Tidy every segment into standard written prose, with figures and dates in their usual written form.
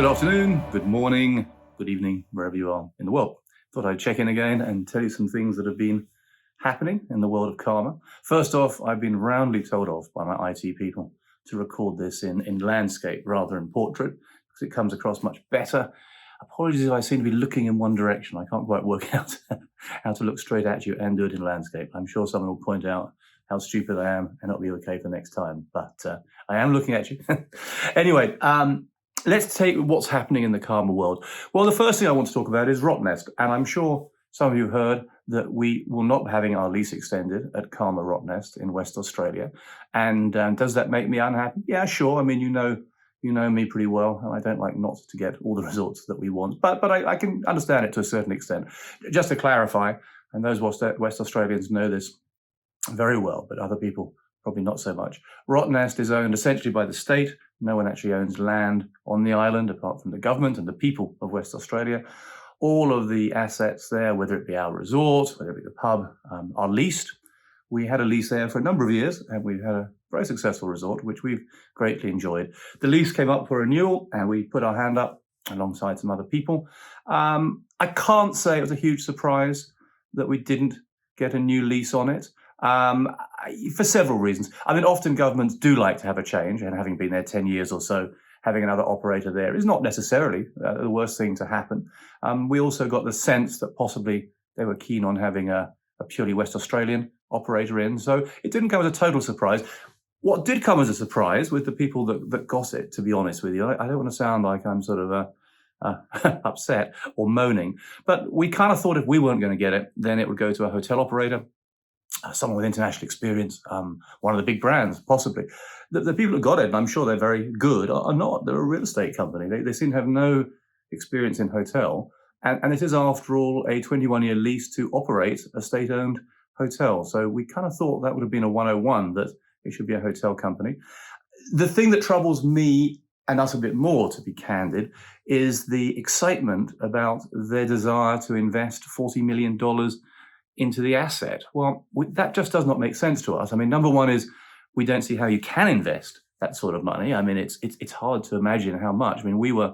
Good afternoon, good morning, good evening, wherever you are in the world. Thought I'd check in again and tell you some things that have been happening in the world of karma. First off, I've been roundly told off by my IT people to record this in landscape rather than portrait, because it comes across much better. Apologies if I seem to be looking in one direction. I can't quite work out how to look straight at you and do it in landscape. I'm sure someone will point out how stupid I am and it'll be okay for next time. But I am looking at you. Anyway, let's take what's happening in the karma world. Well, the first thing I want to talk about is Rottnest. And I'm sure some of you heard that we will not be having our lease extended at Karma Rottnest in West Australia. And does that make me unhappy? Yeah, sure. I mean, you know me pretty well, and I don't like not to get all the resorts that we want. But I can understand it to a certain extent. Just to clarify, and those West Australians know this very well, but other people probably not so much. Rottnest is owned essentially by the state. No one actually owns land on the island apart from the government and the people of West Australia. All of the assets there, whether it be our resort, whether it be the pub, are leased. We had a lease there for a number of years, and we've had a very successful resort, which we've greatly enjoyed. The lease came up for renewal, and we put our hand up alongside some other people. I can't say it was a huge surprise that we didn't get a new lease on it. For several reasons. I mean, often governments do like to have a change, and having been there 10 years or so, having another operator there is not necessarily the worst thing to happen. We also got the sense that possibly they were keen on having a purely West Australian operator in, so it didn't come as a total surprise. What did come as a surprise with the people that got it, to be honest with you, I don't want to sound like I'm sort of upset or moaning, but we kind of thought if we weren't going to get it, then it would go to a hotel operator, someone with international experience, one of the big brands, possibly. The people who got it, and I'm sure they're very good, are not. They're a real estate company. They seem to have no experience in hotel. And it is, after all, a 21-year lease to operate a state-owned hotel. So we kind of thought that would have been a 101, that it should be a hotel company. The thing that troubles me and us a bit more, to be candid, is the excitement about their desire to invest $40 million into the asset. Well, that just does not make sense to us. I mean, number one is we don't see how you can invest that sort of money. I mean, it's hard to imagine how much. I mean, we were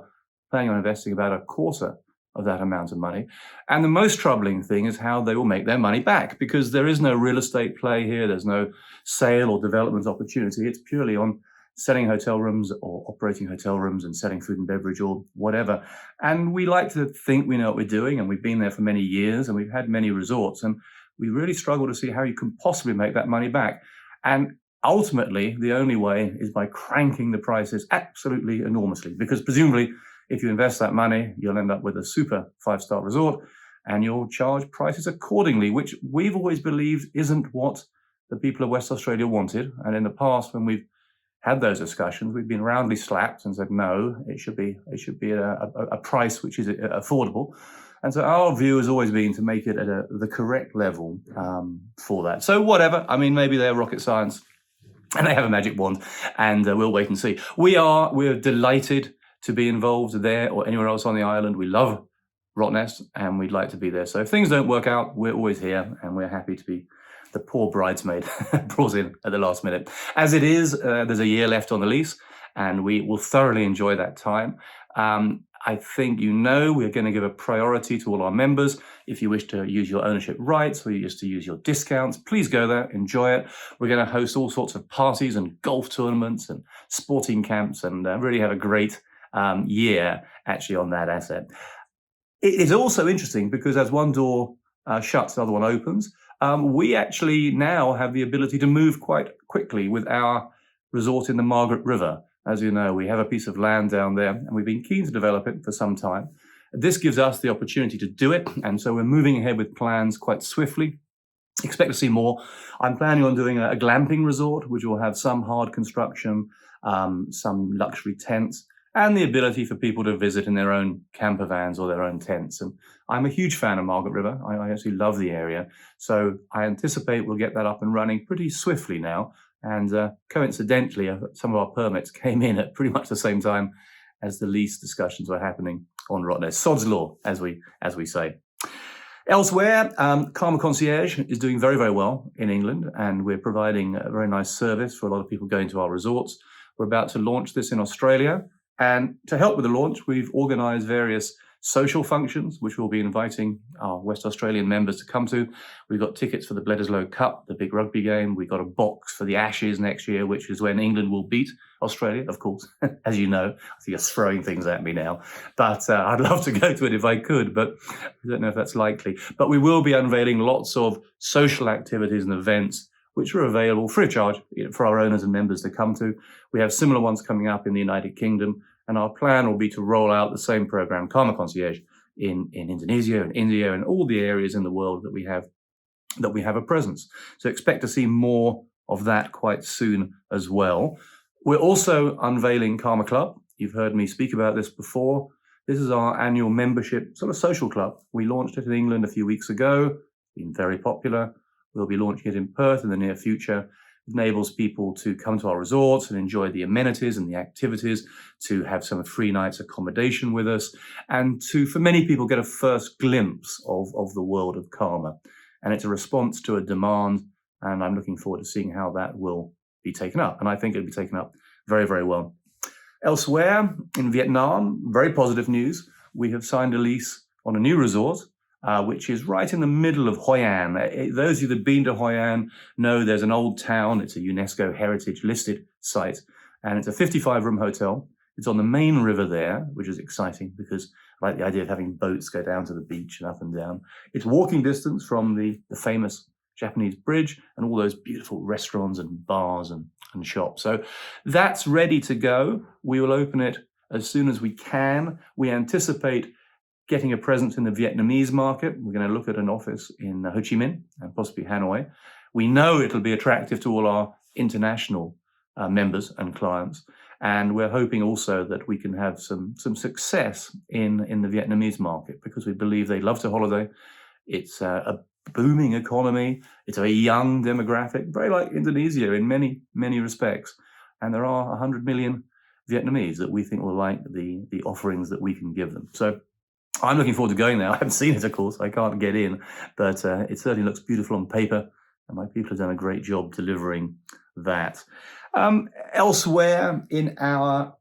planning on investing about a quarter of that amount of money. And the most troubling thing is how they will make their money back, because there is no real estate play here. There's no sale or development opportunity. It's purely on selling hotel rooms or operating hotel rooms and selling food and beverage or whatever. And we like to think we know what we're doing, and we've been there for many years, and we've had many resorts, and we really struggle to see how you can possibly make that money back. And ultimately, the only way is by cranking the prices absolutely enormously, because presumably if you invest that money, you'll end up with a super 5-star resort, and you'll charge prices accordingly, which we've always believed isn't what the people of West Australia wanted. And in the past, when we've had those discussions, we've been roundly slapped and said, no, it should be a price which is affordable. And so our view has always been to make it at the correct level for that. So whatever, I mean, maybe they're rocket science and they have a magic wand, and we'll wait and see. We're delighted to be involved there or anywhere else on the island. We love Rottnest and we'd like to be there. So if things don't work out, we're always here, and we're happy to be the poor bridesmaid brought in at the last minute. As it is, there's a year left on the lease, and we will thoroughly enjoy that time. I think we're going to give a priority to all our members. If you wish to use your ownership rights or you wish to use your discounts, please go there, enjoy it. We're going to host all sorts of parties and golf tournaments and sporting camps, and really have a great year actually on that asset. It is also interesting because as one door shuts, the other one opens. We actually now have the ability to move quite quickly with our resort in the Margaret River. As you know, we have a piece of land down there, and we've been keen to develop it for some time. This gives us the opportunity to do it, and so we're moving ahead with plans quite swiftly. Expect to see more. I'm planning on doing a glamping resort, which will have some hard construction, some luxury tents, and the ability for people to visit in their own camper vans or their own tents. And I'm a huge fan of Margaret River. I actually love the area. So I anticipate we'll get that up and running pretty swiftly now. And coincidentally, some of our permits came in at pretty much the same time as the lease discussions were happening on Rottnest. Sod's law, as we say. Elsewhere, Karma Concierge is doing very, very well in England, and we're providing a very nice service for a lot of people going to our resorts. We're about to launch this in Australia, And to help with the launch, we've organised various social functions, which we'll be inviting our West Australian members to come to. We've got tickets for the Bledisloe Cup, the big rugby game. We've got a box for the Ashes next year, which is when England will beat Australia, of course, as you know. I see you're throwing things at me now. But I'd love to go to it if I could, but I don't know if that's likely. But we will be unveiling lots of social activities and events which are available free of charge for our owners and members to come to. We have similar ones coming up in the United Kingdom, and our plan will be to roll out the same program, Karma Concierge, in Indonesia and India and all the areas in the world that we have a presence. So expect to see more of that quite soon as well. We're also unveiling Karma Club. You've heard me speak about this before. This is our annual membership sort of social club. We launched it in England a few weeks ago. It's been very popular. We'll be launching it in Perth in the near future. It enables people to come to our resorts and enjoy the amenities and the activities, to have some free nights accommodation with us, and to, for many people, get a first glimpse of the world of Karma. And it's a response to a demand, and I'm looking forward to seeing how that will be taken up. And I think it'll be taken up very, very well. Elsewhere, in Vietnam, very positive news. We have signed a lease on a new resort, which is right in the middle of Hoi An. Those of you that have been to Hoi An know there's an old town. It's a UNESCO heritage listed site, and it's a 55-room hotel. It's on the main river there, which is exciting because I like the idea of having boats go down to the beach and up and down. It's walking distance from the famous Japanese bridge and all those beautiful restaurants and bars and shops. So that's ready to go. We will open it as soon as we can. We anticipate getting a presence in the Vietnamese market. We're going to look at an office in Ho Chi Minh and possibly Hanoi. We know it'll be attractive to all our international members and clients. And we're hoping also that we can have some success in the Vietnamese market, because we believe they love to holiday. It's a booming economy. It's a young demographic, very like Indonesia in many, many respects. And there are 100 million Vietnamese that we think will like the offerings that we can give them. So I'm looking forward to going there. I haven't seen it, of course. I can't get in, but it certainly looks beautiful on paper, and my people have done a great job delivering that. Elsewhere in our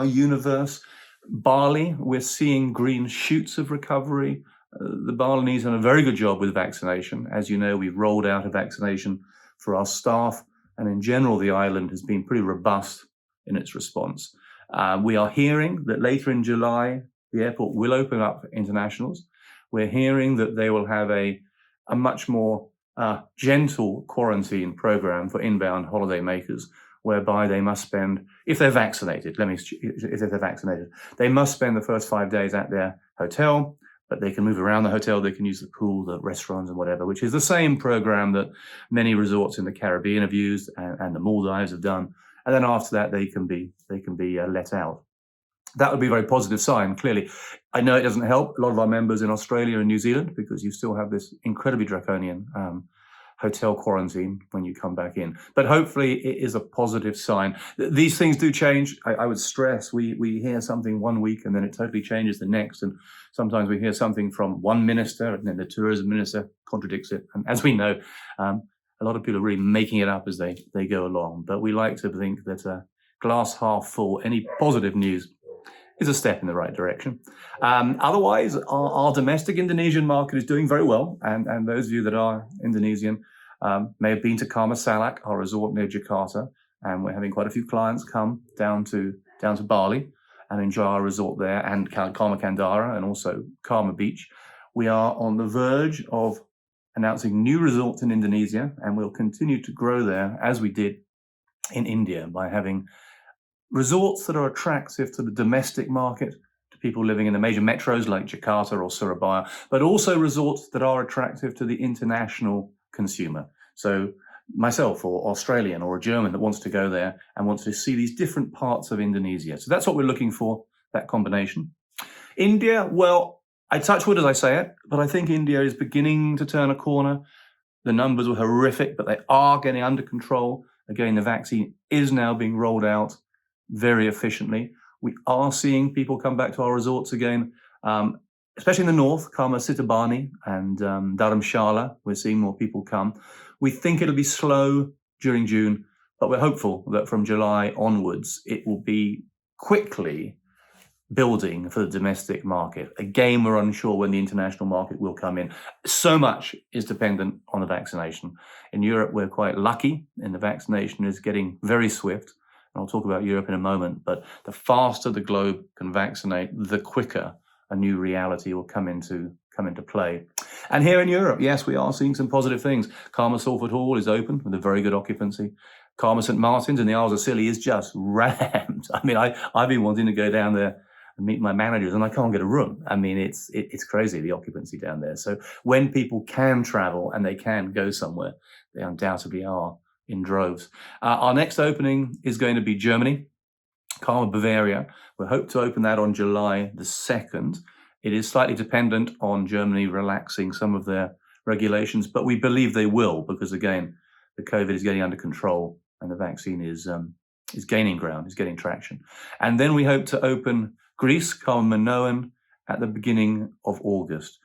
universe, Bali, we're seeing green shoots of recovery. The Balinese have done a very good job with vaccination. As you know, we've rolled out a vaccination for our staff, and in general, the island has been pretty robust in its response. We are hearing that later in July, the airport will open up for internationals. We're hearing that they will have a much more gentle quarantine program for inbound holiday makers, whereby they must spend, if they're vaccinated, they must spend the first 5 days at their hotel, but they can move around the hotel, they can use the pool, the restaurants and whatever, which is the same program that many resorts in the Caribbean have used and the Maldives have done. And then after that, they can be let out. That would be a very positive sign, clearly. I know it doesn't help a lot of our members in Australia and New Zealand, because you still have this incredibly draconian hotel quarantine when you come back in. But hopefully it is a positive sign. These things do change. I would stress, we hear something one week and then it totally changes the next. And sometimes we hear something from one minister and then the tourism minister contradicts it. And as we know, a lot of people are really making it up as they go along. But we like to think that glass half full, any positive news is a step in the right direction. Otherwise, our domestic Indonesian market is doing very well. And those of you that are Indonesian may have been to Karma Salak, our resort near Jakarta. And we're having quite a few clients come down to Bali and enjoy our resort there, and Karma Kandara and also Karma Beach. We are on the verge of announcing new resorts in Indonesia, and we'll continue to grow there as we did in India by having resorts that are attractive to the domestic market, to people living in the major metros like Jakarta or Surabaya, but also resorts that are attractive to the international consumer. So myself, or Australian or a German that wants to go there and wants to see these different parts of Indonesia. So that's what we're looking for, that combination. India, well, I touch wood as I say it, but I think India is beginning to turn a corner. The numbers were horrific, but they are getting under control. Again, the vaccine is now being rolled out very efficiently. We are seeing people come back to our resorts again, especially in the north, Karma Sitabani and Dharamshala. We're seeing more people come. We think it'll be slow during June, but we're hopeful that from July onwards, it will be quickly building for the domestic market. Again, we're unsure when the international market will come in. So much is dependent on the vaccination. In Europe, we're quite lucky, and the vaccination is getting very swift. And I'll talk about Europe in a moment, but the faster the globe can vaccinate, the quicker a new reality will come into play. And here in Europe, yes, we are seeing some positive things. Karma Salford Hall is open with a very good occupancy. Karma St Martin's in the Isles of Scilly is just rammed. I mean, I've been wanting to go down there and meet my managers, and I can't get a room. I mean, it's crazy, the occupancy down there. So when people can travel and they can go somewhere, they undoubtedly are in droves. Our next opening is going to be Germany, Karma Bavaria. We hope to open that on July the 2nd. It is slightly dependent on Germany relaxing some of their regulations, but we believe they will, because again, the COVID is getting under control and the vaccine is gaining ground, is getting traction. And then we hope to open Greece, Karma Minoan, at the beginning of August.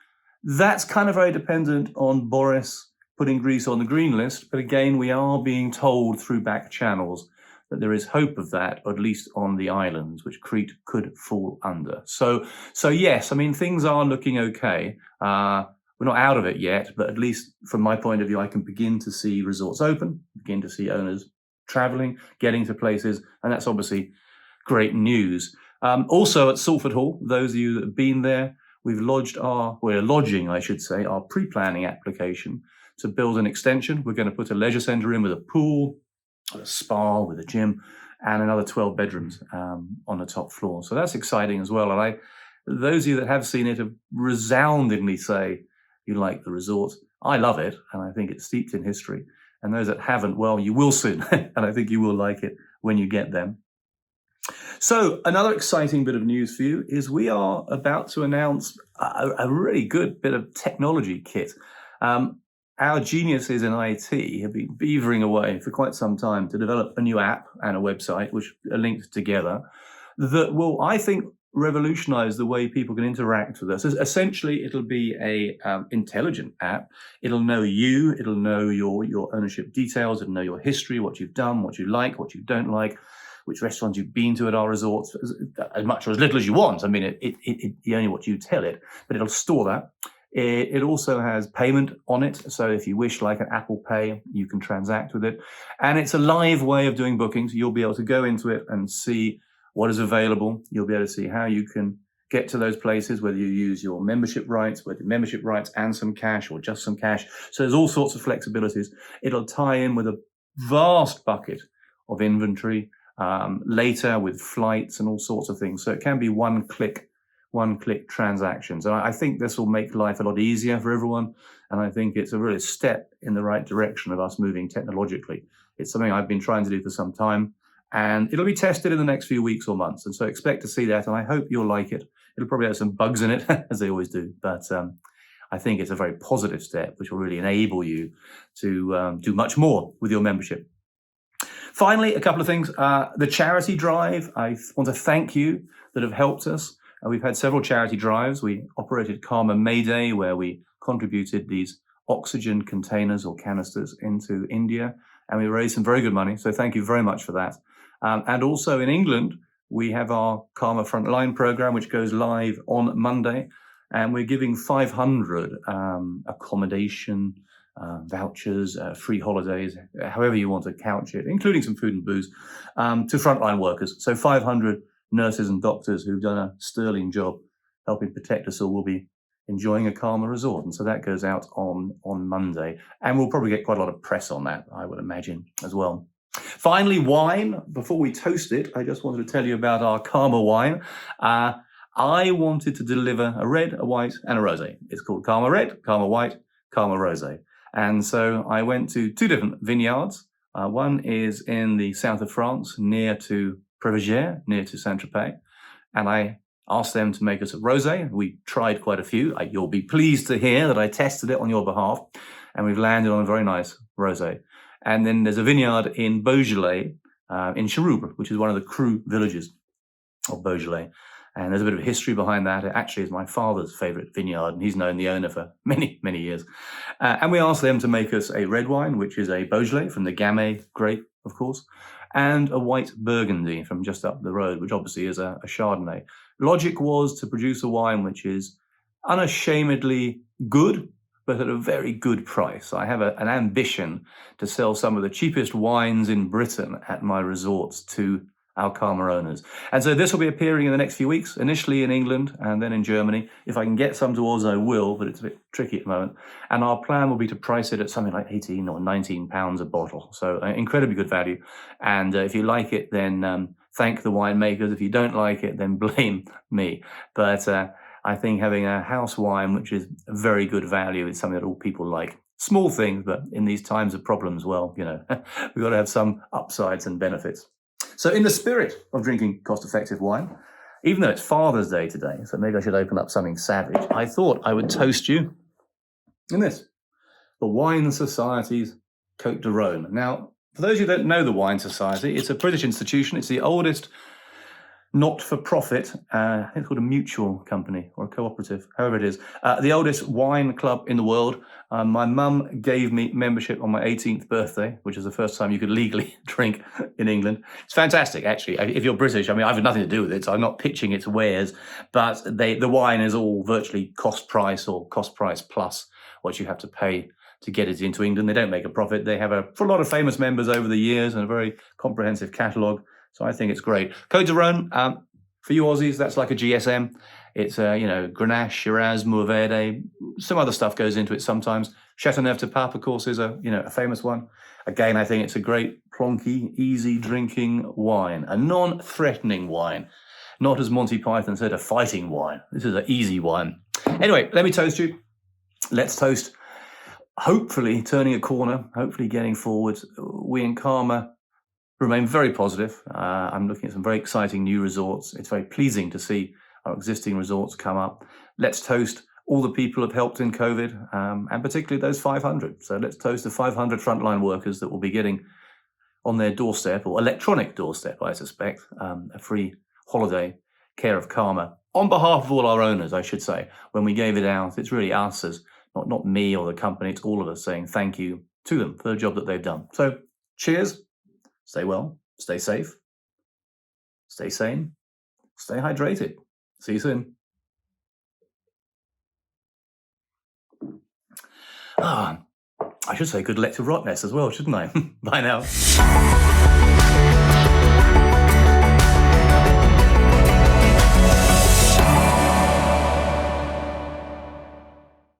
That's kind of very dependent on Boris putting Greece on the green list, but again, we are being told through back channels that there is hope of that, or at least on the islands, which Crete could fall under. So yes, I mean, things are looking okay. We're not out of it yet, but at least from my point of view, I can begin to see resorts open, begin to see owners traveling, getting to places, and that's obviously great news. Also at Salford Hall, those of you that have been there, we're lodging, I should say, our pre-planning application to build an extension. We're going to put a leisure centre in with a pool, a spa with a gym, and another 12 bedrooms on the top floor. So that's exciting as well. And those of you that have seen it have resoundingly say you like the resort. I love it, and I think it's steeped in history. And those that haven't, well, you will soon, and I think you will like it when you get them. So another exciting bit of news for you is we are about to announce a really good bit of technology kit. Our geniuses in IT have been beavering away for quite some time to develop a new app and a website, which are linked together, that will, I think, revolutionize the way people can interact with us. Essentially, it'll be a intelligent app. It'll know you. It'll know your ownership details. It'll know your history, what you've done, what you like, what you don't like, which restaurants you've been to at our resorts, as much or as little as you want. I mean, it's only what you tell it, but it'll store that. It also has payment on it. So if you wish, like an Apple Pay, you can transact with it. And it's a live way of doing bookings. You'll be able to go into it and see what is available. You'll be able to see how you can get to those places, whether you use your membership rights, and some cash or just some cash. So there's all sorts of flexibilities. It'll tie in with a vast bucket of inventory later with flights and all sorts of things. So it can be one-click transactions. And I think this will make life a lot easier for everyone. And I think it's a real step in the right direction of us moving technologically. It's something I've been trying to do for some time, and it'll be tested in the next few weeks or months. And so expect to see that. And I hope you'll like it. It'll probably have some bugs in it, as they always do. But I think it's a very positive step, which will really enable you to do much more with your membership. Finally, a couple of things. The charity drive, I want to thank you that have helped us. We've had several charity drives. We operated Karma Mayday, where we contributed these oxygen containers or canisters into India, and we raised some very good money. So thank you very much for that. And also in England, we have our Karma Frontline program, which goes live on Monday, and we're giving 500 accommodation vouchers, free holidays, however you want to couch it, including some food and booze, to frontline workers. So 500 nurses and doctors who've done a sterling job helping protect us all will be enjoying a Karma resort. And so that goes out on Monday. And we'll probably get quite a lot of press on that, I would imagine, as well. Finally, wine. Before we toast it, I just wanted to tell you about our Karma wine. I wanted to deliver a red, a white, and a rosé. It's called Karma Red, Karma White, Karma Rosé. And so I went to two different vineyards. One is in the south of France, near to Previgère, near to Saint-Tropez. And I asked them to make us a rosé. We tried quite a few. You'll be pleased to hear that I tested it on your behalf, and we've landed on a very nice rosé. And then there's a vineyard in Beaujolais, in Charroubres, which is one of the Cru villages of Beaujolais. And there's a bit of history behind that. It actually is my father's favourite vineyard, and he's known the owner for many, many years. And we asked them to make us a red wine, which is a Beaujolais from the Gamay grape, of course, and a white Burgundy from just up the road, which obviously is a Chardonnay. Logic was to produce a wine which is unashamedly good, but at a very good price. I have an ambition to sell some of the cheapest wines in Britain at my resorts to our Karma owners. And so this will be appearing in the next few weeks, initially in England and then in Germany. If I can get some to Oz, I will, but it's a bit tricky at the moment. And our plan will be to price it at something like 18 or 19 pounds a bottle. So incredibly good value. And if you like it, then thank the winemakers. If you don't like it, then blame me. But I think having a house wine, which is a very good value, is something that all people like. Small things, but in these times of problems, well, you know, we've got to have some upsides and benefits. So in the spirit of drinking cost-effective wine, even though it's Father's Day today, so maybe I should open up something savage, I thought I would toast you in this, the Wine Society's Côte de Rhône. Now, for those who don't know the Wine Society, it's a British institution. It's the oldest not-for-profit, I think it's called a mutual company or a cooperative, however it is, the oldest wine club in the world. My mum gave me membership on my 18th birthday, which is the first time you could legally drink in England. It's fantastic, actually. If you're British, I mean, I've nothing to do with it, so I'm not pitching its wares, but the wine is all virtually cost price or cost price plus what you have to pay to get it into England. They don't make a profit. They have a lot of famous members over the years and a very comprehensive catalogue. So I think it's great. Côte de Rhône, for you Aussies, that's like a GSM. It's, Grenache, Shiraz, Mourvedre, some other stuff goes into it sometimes. Châteauneuf-du-Pape, of course, is a famous one. Again, I think it's a great, plonky, easy drinking wine, a non-threatening wine. Not, as Monty Python said, a fighting wine. This is an easy wine. Anyway, let me toast you. Let's toast, hopefully turning a corner, hopefully getting forward. We in Karma remain very positive. I'm looking at some very exciting new resorts. It's very pleasing to see our existing resorts come up. Let's toast all the people who have helped in COVID, and particularly those 500. So let's toast the 500 frontline workers that will be getting on their doorstep, or electronic doorstep, I suspect, a free holiday care of Karma. On behalf of all our owners, I should say, when we gave it out, it's really us as not me or the company, it's all of us saying thank you to them for the job that they've done. So cheers. Stay well, stay safe, stay sane, stay hydrated. See you soon. I should say good luck to Rottnest as well, shouldn't I? Bye now.